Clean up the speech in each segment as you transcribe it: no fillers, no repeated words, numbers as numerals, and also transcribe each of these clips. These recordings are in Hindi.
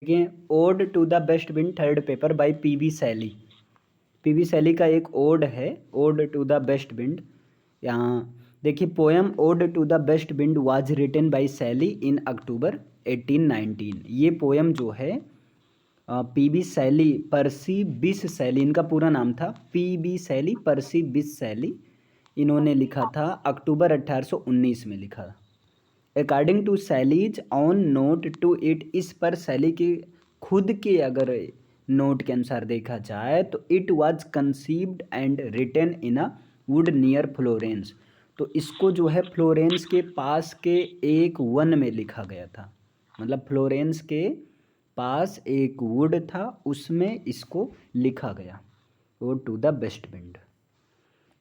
देखिए, Ode to the best Wind third paper by PB Shelley. PB Shelley का एक ओड है, Ode to the best Wind. यहाँ देखिए, poem Ode to the best Wind was written by Shelley in अक्टूबर 1819। ये पोएम जो है पीबी शैली, पर्सी बिस शैली, इनका पूरा नाम था पीबी शैली, पर्सी बिस शैली। इन्होंने लिखा था अक्टूबर 1819 में लिखा। According to Shelley's on note to it, इस पर शैली के खुद के अगर नोट के अनुसार देखा जाए तो it was conceived and written in a wood near Florence. तो इसको जो है फ्लोरेंस के पास के एक वन में लिखा गया था। मतलब फ्लोरेंस के पास एक वुड था, उसमें इसको लिखा गया, वो to the best Wind.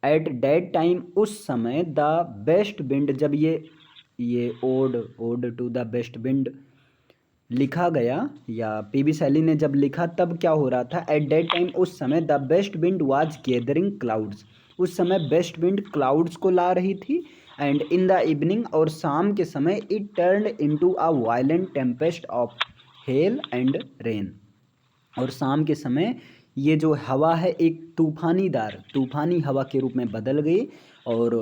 At that time, उस समय, द बेस्ट विंड, जब ये Ode to the best Wind लिखा गया या पीबी शैली ने जब लिखा तब क्या हो रहा था? एट दैट टाइम, उस समय, the best Wind was gathering clouds, उस समय बेस्ट विंड क्लाउड्स को ला रही थी। एंड इन द इवनिंग, और शाम के समय, it turn into a violent Tempest of hell and rain, और शाम के समय ये जो हवा है एक तूफानी हवा के रूप में बदल गई और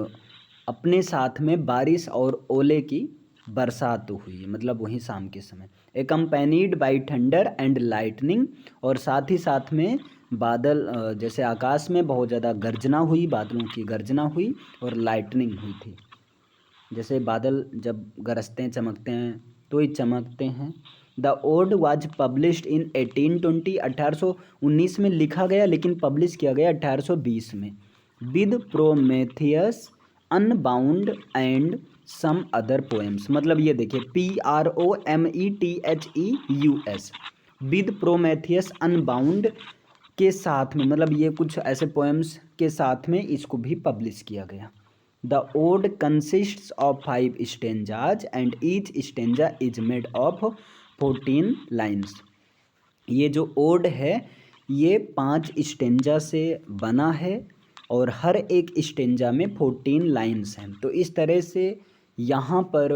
अपने साथ में बारिश और ओले की बरसात हुई, मतलब वहीं शाम के समय। एकम्पेनीड बाई थंडर एंड लाइटनिंग, और साथ ही साथ में बादल, जैसे आकाश में बहुत ज़्यादा गर्जना हुई, बादलों की गर्जना हुई और लाइटनिंग हुई थी। जैसे बादल जब गरजते हैं, चमकते हैं, तो ही चमकते हैं। The ode was published in 1820, 1819 में लिखा गया, लेकिन पब्लिश किया गया 1820 में। With Prometheus, Unbound and some other poems. मतलब ये देखिए, PROMETHEUS, विद प्रोमेथियस अनबाउंड के साथ में, मतलब ये कुछ ऐसे पोएम्स के साथ में इसको भी पब्लिश किया गया। The ode consists of 5 stanzas and each stanza is made of 14 lines। ये जो ओड है ये 5 स्टेंजा से बना है और हर एक स्टेंजा में 14 लाइन्स हैं। तो इस तरह से यहाँ पर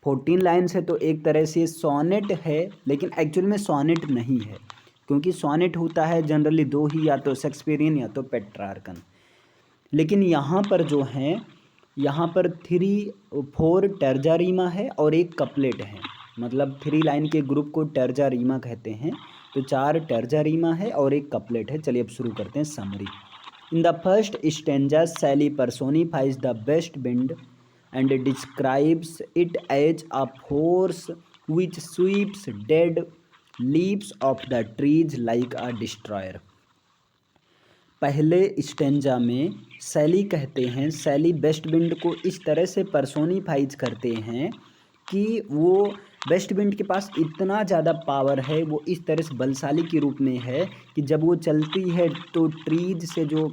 14 लाइन्स है, तो एक तरह से सोनेट है, लेकिन एक्चुअल में सोनेट नहीं है, क्योंकि सोनेट होता है जनरली दो ही, या तो शेक्सपियरियन या तो पेट्रार्कन। लेकिन यहाँ पर जो हैं, यहाँ पर 4 टर्जा रीमा है और एक कपलेट है। मतलब 3 लाइन के ग्रुप को टर्जा रीमा कहते हैं, तो 4 टर्जा रीमा है और एक कपलेट है। चलिए अब शुरू करते हैं summary. In the first stanza, Shelley personifies the best Wind and describes it as a force which sweeps dead leaves of the trees like a destroyer. पहले स्टेंजा में शैली कहते हैं, शैली बेस्ट विंड को इस तरह से पर्सोनिफाइज करते हैं कि वो बेस्ट विंड के पास इतना ज़्यादा पावर है, वो इस तरह से बलशाली के रूप में है कि जब वो चलती है तो ट्रीज से जो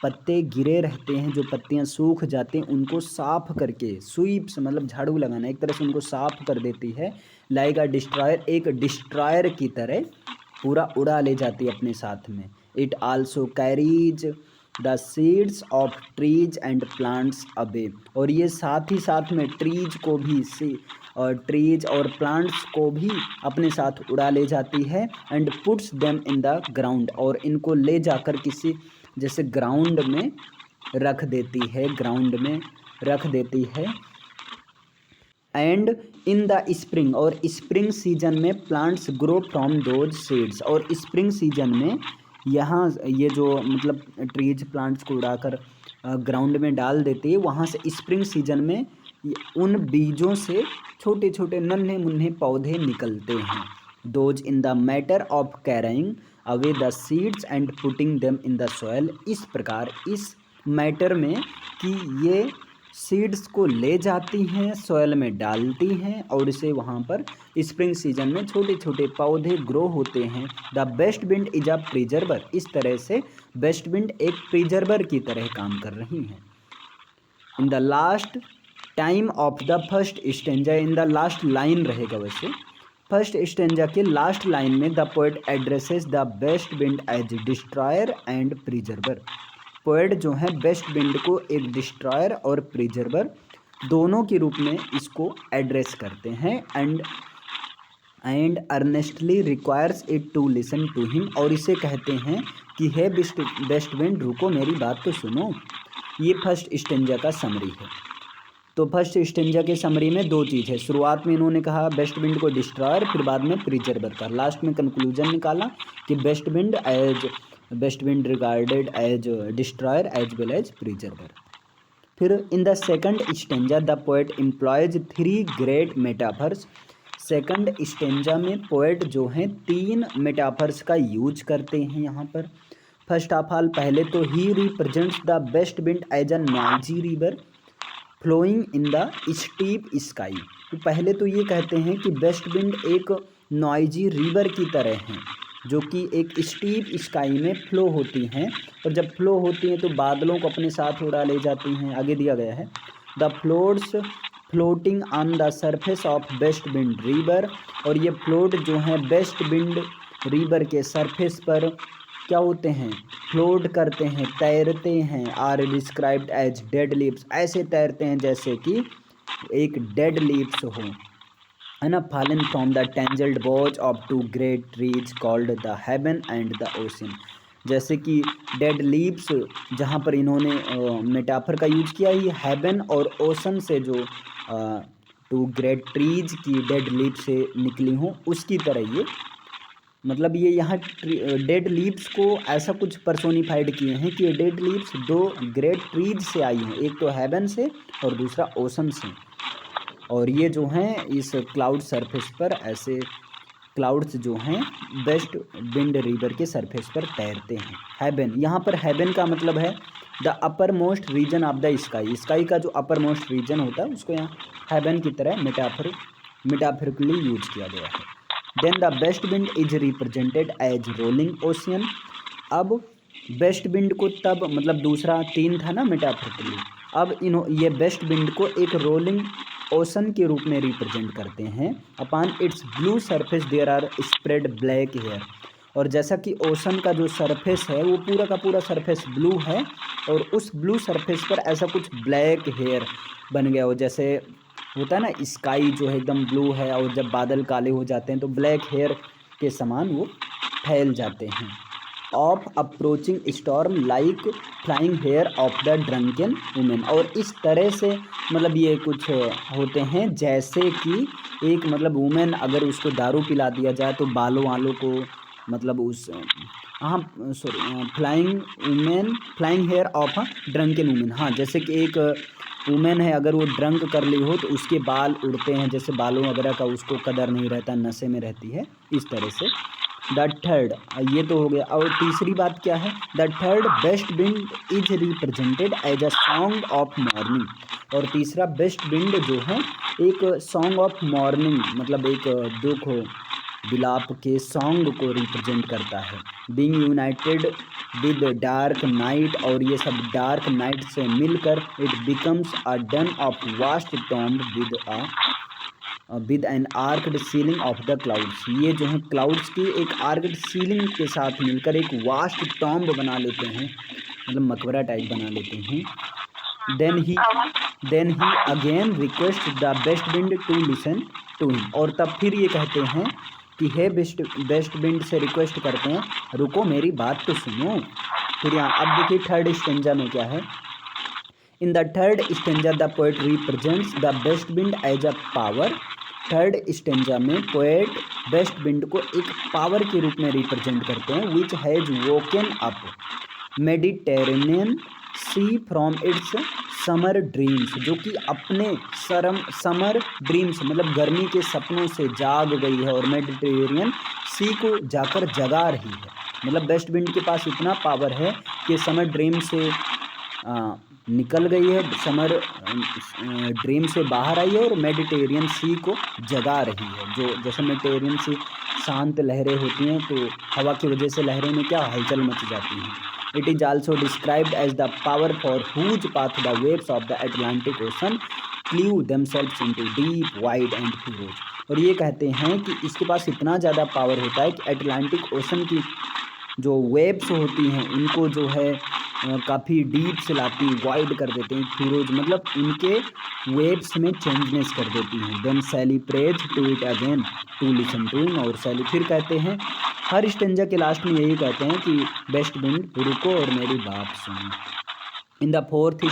पत्ते गिरे रहते हैं, जो पत्तियां सूख जाते हैं, उनको साफ करके, स्वीप्स मतलब झाड़ू लगाना, एक तरह से उनको साफ कर देती है। लाइक अ डिस्ट्रॉयर, एक डिस्ट्रॉयर की तरह पूरा उड़ा ले जाती है अपने साथ में। It also carries the seeds of trees and plants away, और ये साथ ही साथ में ट्रीज को भी और ट्रीज और प्लांट्स को भी अपने साथ उड़ा ले जाती है। And puts them in the ground, और इनको ले जाकर किसी जैसे ग्राउंड में रख देती है, ग्राउंड में रख देती है। एंड इन द स्प्रिंग, और स्प्रिंग सीजन में plants grow from those seeds, और स्प्रिंग सीजन में यहाँ ये जो मतलब ट्रीज प्लांट्स को उड़ाकर ग्राउंड में डाल देती है, वहाँ से स्प्रिंग सीजन में उन बीजों से छोटे छोटे नन्हे मुन्ने पौधे निकलते हैं। Those in the matter of carrying away the seeds and putting them in the soil. इस प्रकार इस मैटर में कि ये सीड्स को ले जाती हैं, सॉयल में डालती हैं, और इसे वहाँ पर स्प्रिंग सीजन में छोटे छोटे पौधे ग्रो होते हैं। The best Wind is a preserver, इस तरह से बेस्ट विंड एक प्रिजर्वर की तरह काम कर रही हैं। In the last time of the first stanza, in the last line रहेगा वैसे, फर्स्ट स्टेंजा के लास्ट लाइन में the poet addresses the best Wind as destroyer and preserver. Poet जो है बेस्ट विंड को एक डिस्ट्रॉयर और प्रिजर्वर दोनों के रूप में इसको एड्रेस करते हैं। And and earnestly requires it to listen to him, और इसे कहते हैं कि हे बेस्ट विंड रुको मेरी बात तो सुनो। ये फर्स्ट स्टेंजा का समरी है। तो फर्स्ट स्टेंजा के समरी में दो चीज़ है, शुरुआत में इन्होंने कहा बेस्ट विंड को डिस्ट्रॉयर, फिर बाद में प्रिजर्वर का, लास्ट में कंक्लूजन निकाला कि best wind regarded as destroyer as well as preserver. फिर in the second stanza the poet employs 3 great metaphors. Second stanza में पोएट जो हैं 3 मेटाफर्स का यूज करते हैं यहाँ पर। फर्स्ट ऑफ ऑल पहले तो ही represents the best Wind as a noisy river flowing in the steep sky. तो पहले तो ये कहते हैं कि बेस्ट विंड एक नॉइजी रिवर की तरह हैं जो कि एक स्टीप स्काई में फ्लो होती हैं, और जब फ्लो होती हैं तो बादलों को अपने साथ उड़ा ले जाती हैं। आगे दिया गया है the floats floating on the surface of West Wind river, और ये फ्लोट जो हैं बेस्ट विंड रिवर के सरफेस पर क्या होते हैं, फ्लोट करते हैं, तैरते हैं। Are described as dead leaves, ऐसे तैरते हैं जैसे कि एक डेड लीव्स हो, है ना। Fallen from the tangled boughs of 2 great trees called the heaven and the ocean, जैसे कि डेड लीव्स जहाँ पर इन्होंने मेटाफर का यूज किया ही हेवन और ओशन से जो 2 ग्रेट ट्रीज की डेड लीव से निकली हों उसकी तरह ये, मतलब ये यहाँ डेड लीव्स को ऐसा कुछ पर्सोनिफाइड किए हैं कि ये डेड लीव्स 2 ग्रेट ट्रीज से आई हैं, एक तो हेवन से और दूसरा ओशन से, और ये जो हैं इस क्लाउड सरफेस पर ऐसे क्लाउड्स जो हैं बेस्ट विंड रिवर के सरफेस पर तैरते हैं। हेवन, यहाँ पर हेवन का मतलब है the uppermost region of the sky, sky का जो अपर मोस्ट रीजन होता है उसको यहाँ हेवन की तरह मेटाफरिकली यूज किया गया है। Then the best Wind is represented as rolling ocean. अब बेस्ट विंड को तब मतलब दूसरा 3 था ना मेटाफरिकली, अब ये बेस्ट विंड को एक रोलिंग ओशन के रूप में रिप्रेजेंट करते हैं। Upon its blue surface there are spread black hair, और जैसा कि ओशन का जो सरफेस है वो पूरा का पूरा सरफेस ब्लू है, और उस ब्लू सरफेस पर ऐसा कुछ ब्लैक हेयर बन गया हो, जैसे होता है ना स्काई जो है एकदम ब्लू है और जब बादल काले हो जाते हैं तो ब्लैक हेयर के समान वो फैल जाते हैं। Of approaching storm like flying hair of the drunken women, और इस तरह से मतलब ये कुछ होते हैं जैसे कि एक मतलब वुमेन अगर उसको दारू पिला दिया जाए तो बालों वालों को मतलब उस flying hair of a drunken women, हाँ जैसे कि एक वुमेन है अगर वो ड्रंक कर ली हो तो उसके बाल उड़ते हैं, जैसे बालों वगैरह का उसको कदर नहीं रहता, नशे में रहती है, इस तरह से। द थर्ड, ये तो हो गया, और तीसरी बात क्या है, the third West Wind is represented as a song of morning, और तीसरा बेस्ट विंड जो है एक सॉन्ग ऑफ मॉर्निंग मतलब एक दुख विलाप के सॉन्ग को रिप्रेजेंट करता है। Being united with dark night, और ये सब डार्क नाइट से मिलकर it becomes a dome of vast tomb with an arched ceiling of the clouds, ये जो है क्लाउड्स की एक आर्क्ड सीलिंग के साथ मिलकर एक वास्ट टॉम्ब बना लेते हैं, मतलब मकबरा टाइप बना लेते हैं। Then he again request the best wind to listen to him, और तब फिर ये कहते हैं कि हे बेस्ट विंड से रिक्वेस्ट करते हैं रुको मेरी बात तो सुनो। फिर यहाँ अब देखिए थर्ड स्टेंजा में क्या है, in the third stanza the poet represents the best Wind as a power. Third stanza में पोएट बेस्ट विंड को एक पावर के रूप में रिप्रेजेंट करते हैं, which has woken up Mediterranean sea from its summer dreams, जो कि अपने समर ड्रीम्स मतलब गर्मी के सपनों से जाग गई है और मेडिटेरेनियन सी को जाकर जगा रही है। मतलब बेस्ट विंड के पास इतना पावर है कि समर ड्रीम से निकल गई है, समर ड्रीम से बाहर आई है और मेडिटेरेनियन सी को जगा रही है। जो जैसे मेडिटेरेनियन सी शांत लहरें होती हैं तो हवा की वजह से लहरें में क्या हलचल मच जाती हैं। It is also described as the power for whose path the waves of the Atlantic ocean cleave themselves into deep wide and furrows, और ये कहते हैं कि इसके पास इतना ज़्यादा पावर होता है कि अटलांटिक ओशन की जो वेव्स होती हैं उनको जो है काफ़ी डीप से लाती, वाइड कर देते हैं, फिरोज मतलब इनके वेव्स में चेंजनेस कर देती हैं। Then Shelley prays to it again to listen to him, और सैली फिर कहते हैं, हर स्टेंजा के लास्ट में यही कहते हैं कि बेस्ट विंड रुको और मेरी बात सुनो। इन द फोर्थ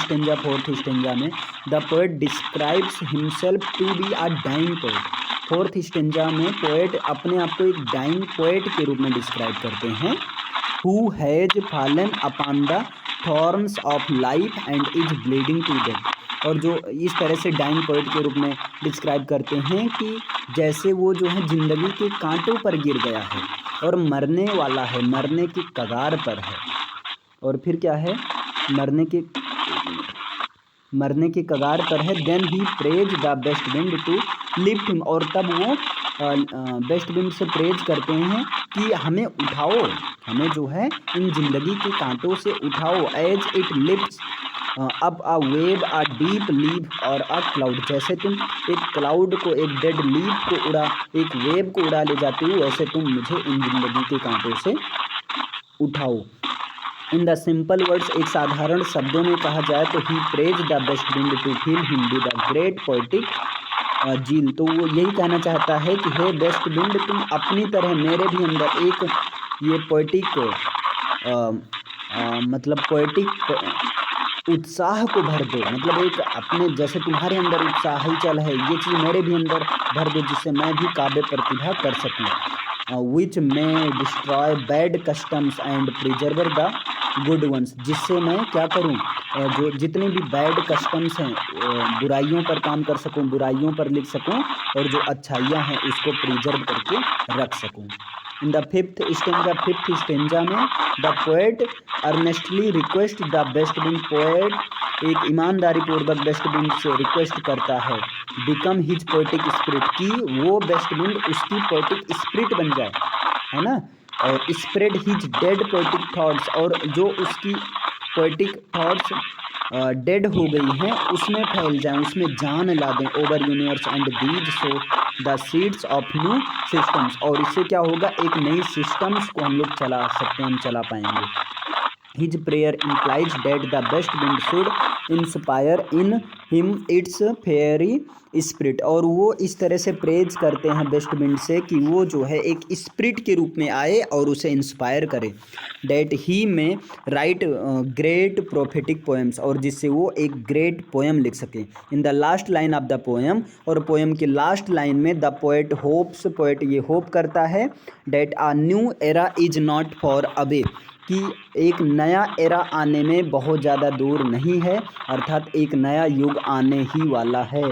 स्टेंजा में the poet describes himself to be a dying poet. Fourth stanza में पोएट अपने आप को एक डाइंग पोएट के रूप में डिस्क्राइब करते हैं। Who has fallen upon the thorns of life and is bleeding to death. और जो इस तरह से डाइंग पोएट के रूप में डिस्क्राइब करते हैं कि जैसे वो जो है ज़िंदगी के कांटों पर गिर गया है और मरने वाला है, मरने की कगार पर है। और फिर क्या है, मरने की कगार पर है। Then he praise the best wind to lift him, और तब वो बेस्ट विंड से प्रेज करते हैं कि हमें उठाओ, हमें जो है इन जिंदगी के कांटों से उठाओ। As it lifts up a wave a deep leaf और अ क्लाउड। जैसे तुम एक क्लाउड को, एक डेड लीफ को उड़ा, एक वेव को उड़ा ले जाती हो, वैसे तुम मुझे इन जिंदगी के कांटों से उठाओ। इन द सिंपल वर्ड्स, एक साधारण शब्दों में कहा जाए तो he praise the best wind to fill him with a great poetic zeal. तो वो यही कहना चाहता है कि हे बेस्ट विंड, तुम अपनी तरह मेरे भी अंदर एक ये पोएटिक मतलब पोएटिक उत्साह को भर दो। मतलब एक अपने जैसे तुम्हारे अंदर उत्साह हलचल है, ये चीज़ मेरे भी अंदर भर दो, जिससे मैं भी काव्य प्रतिभा कर सकूँ। Which may destroy bad customs and preserve the good ones. जिससे मैं क्या करूं, जो जितने भी बैड कस्टम्स हैं, बुराइयों पर काम कर सकूं, बुराइयों पर लिख सकूं, और जो अच्छाइयां हैं उसको प्रिजर्व करके रख सकूं। इन द फिफ्थ स्टेंजा में the poet earnestly request the best wind. Poet एक ईमानदारी पूर्वक बेस्ट विंड से रिक्वेस्ट करता है, बिकम हिज पोएटिक स्पिरिट, कि वो बेस्ट विंड उसकी पोएटिक स्पिरिट बन जाए, है ना, और spread his dead poetic thoughts, और जो उसकी पोएटिक थॉट्स डेड हो गई हैं उसमें फैल जाएं, उसमें जान ला दें। Over universe and these so the seeds of new systems, और इससे क्या होगा, एक नई सिस्टम्स को हम लोग चला सकते हैं, हम चला पाएंगे। His prayer implies that the best wind should inspire in him its fairy spirit. और वो इस तरह से प्रेज करते हैं बेस्ट विंड से कि वो जो है एक स्पिरिट के रूप में आए और उसे इंस्पायर करे। डैट ही में राइट ग्रेट प्रोफेटिक पोएम्स, और जिससे वो एक ग्रेट पोएम लिख सके। इन the last line of the poem, और पोएम की लास्ट लाइन में द पोएट होप्स, पोएट ये होप करता है that a new era is not for away, कि एक नया एरा आने में बहुत ज़्यादा दूर नहीं है, अर्थात एक नया युग आने ही वाला है।